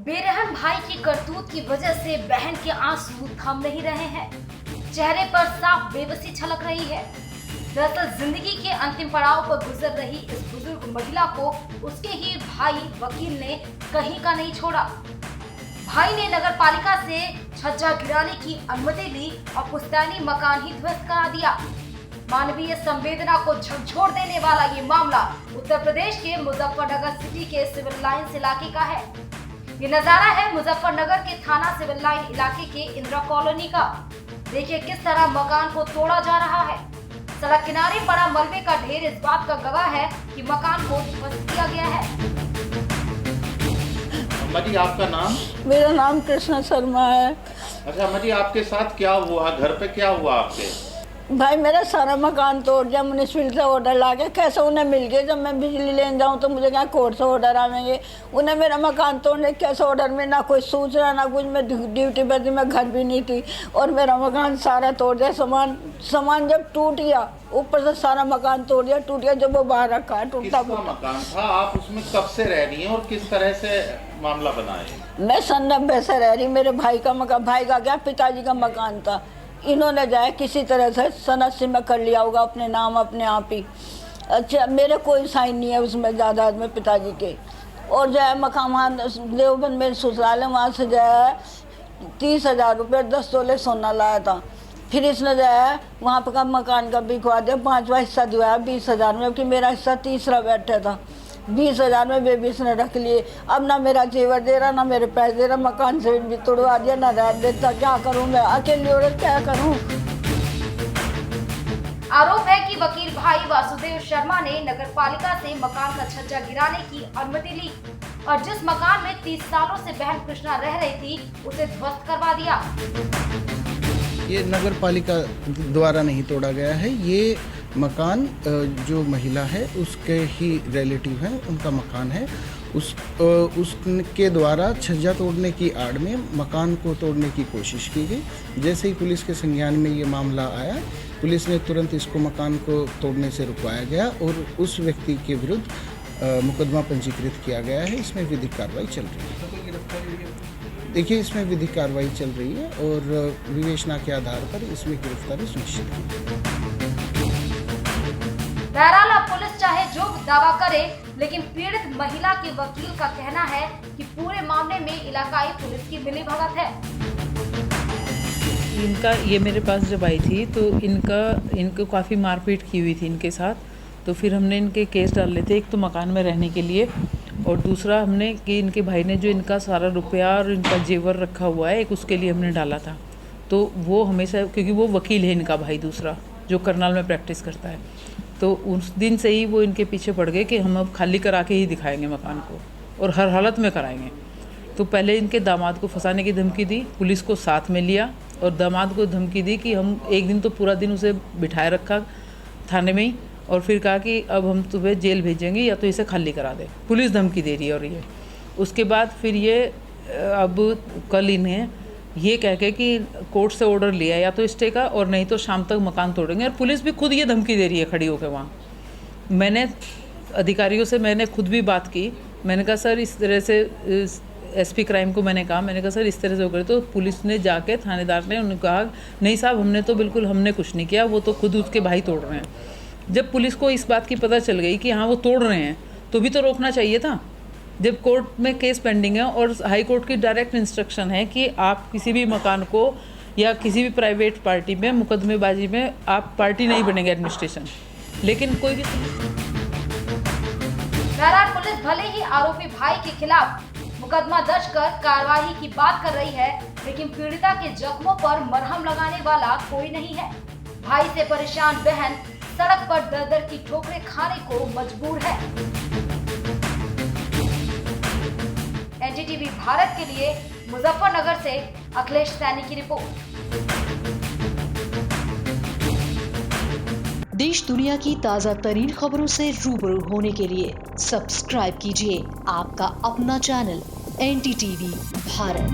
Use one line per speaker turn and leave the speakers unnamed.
बेरहम भाई की करतूत की वजह से बहन के आंसू थम नहीं रहे हैं। चेहरे पर साफ बेबसी छलक रही है। दरअसल जिंदगी के अंतिम पड़ाव पर गुजर रही इस बुजुर्ग महिला को उसके ही भाई वकील ने कहीं का नहीं छोड़ा। भाई ने नगर पालिका से छज्जा गिराने की अनुमति ली और पुश्तैनी मकान ही ध्वस्त करा दिया। मानवीय संवेदना को झकझोर देने वाला ये मामला उत्तर प्रदेश के मुजफ्फरनगर सिटी के सिविल लाइंस इलाके का है। ये नजारा है मुजफ्फरनगर के थाना सिविल लाइन इलाके के इंदिरा कॉलोनी का। देखिए किस तरह मकान को तोड़ा जा रहा है। सड़क किनारे पड़ा मलबे का ढेर इस बात का गवाह है कि मकान को ध्वस्त किया गया है।
अम्मा जी, आपका नाम?
मेरा नाम कृष्णा शर्मा है।
अच्छा अम्मा जी, आपके साथ क्या हुआ? घर पे क्या हुआ आपके?
भाई मेरा सारा मकान तोड़ दिया। म्यूनिसिपल से ऑर्डर ला के कैसे उन्हें मिल गए। जब मैं बिजली लेने जाऊँ तो मुझे क्या कोर्ट से ऑर्डर आवेंगे। उन्हें मेरा मकान तोड़ने कैसे ऑर्डर में ना कोई सूचना ना कुछ। मैं ड्यूटी पर थी, मैं घर भी नहीं थी और मेरा मकान सारा तोड़ दिया। सामान जब टूट गया, ऊपर से सारा मकान तोड़ दिया, टूट गया। जब वो बाहर रखा है टूटता
मकान था, आप उसमें कब से रह रही हैं और किस तरह से मामला बना है?
मैं सन 90 से रह रही। मेरे भाई का मकान, भाई का क्या पिताजी का मकान था। इन्होंने जाए किसी तरह से सन 80 में कर लिया होगा अपने नाम अपने आप ही। अच्छा मेरे कोई साइन नहीं है उसमें जायदाद में पिताजी के। और जो है मकान वहाँ देवबंद में ससुराल है, वहाँ से जो है 30,000 रुपये 10 तोले सोना लाया था। फिर इसने जो है वहाँ पर का मकान का बिकवा दिया। 5वां हिस्सा दिया 20,000 में, कि मेरा हिस्सा तीसरा बैठा था। 20,000 में बेबी इसने रख लिए। अब ना मेरा जेवर दे रहा, ना मेरे पैसे दे रहा। मकान से भी तोड़वा दिया, ना रह देता। क्या करूं मैं अकेली औरत, क्या करूं।
आरोप है कि वकील भाई वासुदेव शर्मा ने नगर पालिका से मकान का छज्जा गिराने की अनुमति ली और जिस मकान में 30 सालों से बहन कृष्णा रह रही थी उसे ध्वस्त करवा दिया।
ये नगर पालिका द्वारा नहीं तोड़ा गया है। ये मकान जो महिला है उसके ही रिलेटिव हैं, उनका मकान है। उसके द्वारा छज्जा तोड़ने की आड़ में मकान को तोड़ने की कोशिश की गई। जैसे ही पुलिस के संज्ञान में ये मामला आया, पुलिस ने तुरंत इसको मकान को तोड़ने से रुकवाया गया और उस व्यक्ति के विरुद्ध मुकदमा पंजीकृत किया गया है। इसमें विधिक कार्रवाई चल रही है। देखिए इसमें विधिक कार्रवाई चल रही है और विवेचना के आधार पर इसमें गिरफ्तारी सुनिश्चित की।
बहरहाल अब पुलिस चाहे जो दावा करे, लेकिन पीड़ित महिला के वकील का कहना है कि पूरे मामले में इलाकाई पुलिस की मिलीभगत है।
ये मेरे पास जब आई थी तो इनको काफ़ी मारपीट की हुई थी इनके साथ। तो फिर हमने इनके केस डाले थे, एक तो मकान में रहने के लिए और दूसरा हमने कि इनके भाई ने जो इनका सारा रुपया और इनका जेवर रखा हुआ है, एक उसके लिए हमने डाला था। तो वो हमेशा, क्योंकि वो वकील है इनका भाई दूसरा जो करनाल में प्रैक्टिस करता है, तो उस दिन से ही वो इनके पीछे पड़ गए कि हम अब खाली करा के ही दिखाएंगे मकान को और हर हालत में कराएंगे। तो पहले इनके दामाद को फंसाने की धमकी दी, पुलिस को साथ में लिया और दामाद को धमकी दी कि हम एक दिन तो पूरा दिन उसे बिठाए रखा थाने में ही और फिर कहा कि अब हम तुम्हें जेल भेजेंगे या तो इसे खाली करा दे। पुलिस धमकी दे रही है। और ये उसके बाद फिर ये अब कल इन्हें ये कह के कि कोर्ट से ऑर्डर लिया या तो स्टे का और नहीं तो शाम तक मकान तोड़ेंगे। और पुलिस भी खुद ये धमकी दे रही है खड़ी होकर वहाँ। मैंने अधिकारियों से मैंने खुद भी बात की। मैंने कहा सर इस तरह से एसपी क्राइम को मैंने कहा सर इस तरह से हो गए। तो पुलिस ने जाके थानेदार ने उन्होंने कहा नहीं साहब हमने तो बिल्कुल हमने कुछ नहीं किया, वो तो खुद उसके भाई तोड़ रहे हैं। जब पुलिस को इस बात की पता चल गई कि हाँ वो तोड़ रहे हैं तो भी तो रोकना चाहिए था। जब कोर्ट में केस पेंडिंग है और हाई कोर्ट की डायरेक्ट इंस्ट्रक्शन है कि आप किसी भी मकान को या किसी भी प्राइवेट पार्टी में मुकदमेबाजी में आप पार्टी नहीं बनेंगे एडमिनिस्ट्रेशन, लेकिन कोई भी।
बहरहाल पुलिस भले ही आरोपी भाई के खिलाफ मुकदमा दर्ज कर कार्रवाई की बात कर रही है, लेकिन पीड़िता के जख्मों पर मरहम लगाने वाला कोई नहीं है। भाई से परेशान बहन सड़क पर दर-दर की ठोकरें खाने को मजबूर है। एनडीटीवी भारत के लिए मुजफ्फरनगर से अखिलेश सैनी की रिपोर्ट।
देश दुनिया की ताजा तरीन खबरों से रूबरू होने के लिए सब्सक्राइब कीजिए आपका अपना चैनल एनडीटीवी भारत।